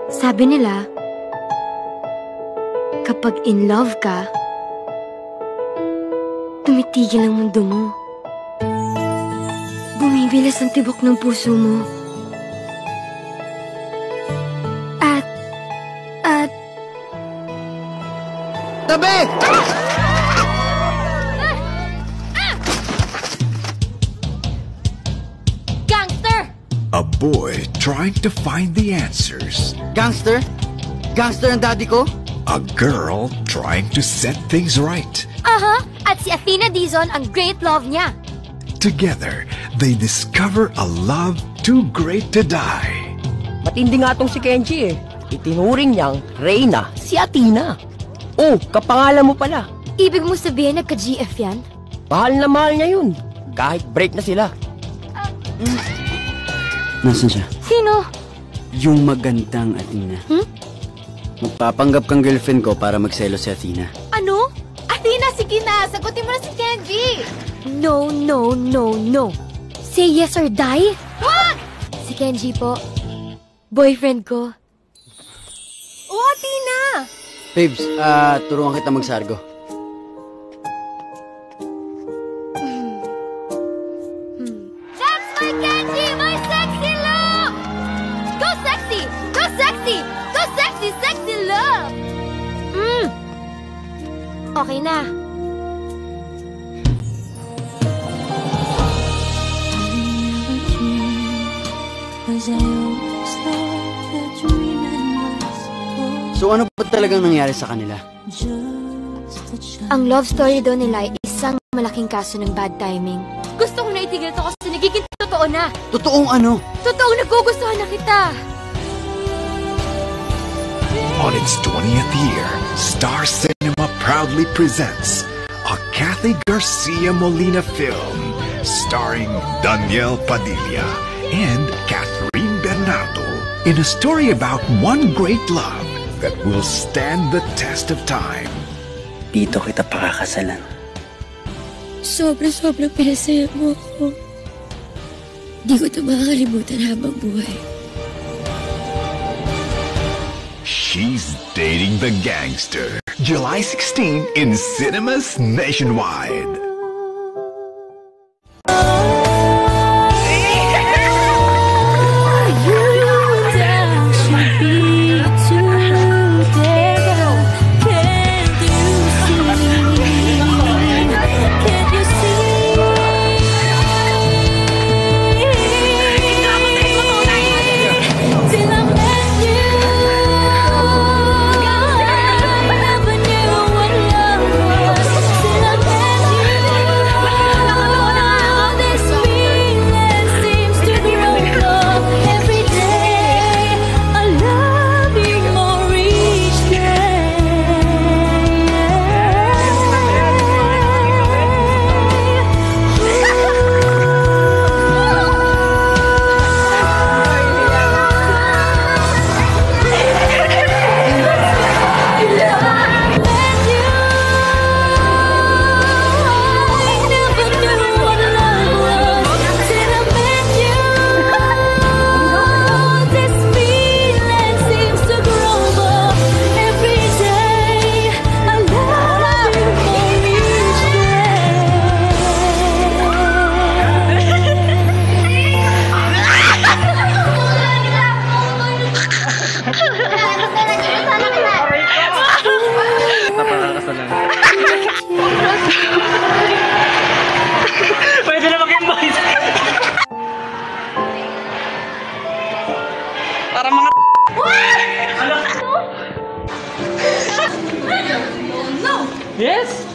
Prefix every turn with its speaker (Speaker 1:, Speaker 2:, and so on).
Speaker 1: Sabi nila, kapag in love ka, tumitigil ang mundo mo. Bumibilis ang tibok ng puso mo. At...
Speaker 2: Tabi!
Speaker 1: Gangster!
Speaker 3: A boy trying to find the answers.
Speaker 2: Gangster? Gangster ang daddy ko?
Speaker 3: A girl trying to set things right.
Speaker 1: At si Athena Dizon ang great love niya.
Speaker 3: Together, they discover a love too great to die.
Speaker 4: Matindi nga tong si Kenji eh. Itinuring niyang Reyna si Athena. Oh, kapangalan mo pala.
Speaker 1: Ibig mo sabihin nagka-GF yan?
Speaker 4: Mahal na mahal niya yun. Kahit break na sila.
Speaker 2: Nasaan siya?
Speaker 1: Sino?
Speaker 2: Yung magandang Athena. Magpapanggap kang girlfriend ko para magselo si Athena.
Speaker 1: Ano? Athena, sige na! Sagutin mo na si Kenji! No, no, no, no. Say yes or die? What? Si Kenji po. Boyfriend ko.
Speaker 5: Oh, Athena!
Speaker 2: Babes, turuan kita magsargo.
Speaker 1: That's my Kenji! My sexy love! Go sexy! Go sexy! Go sexy, sexy love! Okay na.
Speaker 2: So ano ba talagang nangyari sa kanila?
Speaker 1: Ang love story daw nila ay isang malaking kaso ng bad timing. Gusto ko na itigil to kasi nagiging totoo na.
Speaker 2: Totoong ano?
Speaker 1: Totoong nagugustuhan na kita.
Speaker 3: On its 20th year, Star Cinema proudly presents a Kathy Garcia Molina film starring Daniel Padilla and Catherine Bernardo in a story about one great love that will stand the test of time.
Speaker 2: Dito kita pakakasalan.
Speaker 6: Sobra-sobrang pinasaya mo ako. Di ko ito makakalimutan habang buhay.
Speaker 3: She's Dating the Gangster. July 16 in cinemas nationwide.
Speaker 7: Pwede na mag-invite. Para mga... Ano? No! Yes?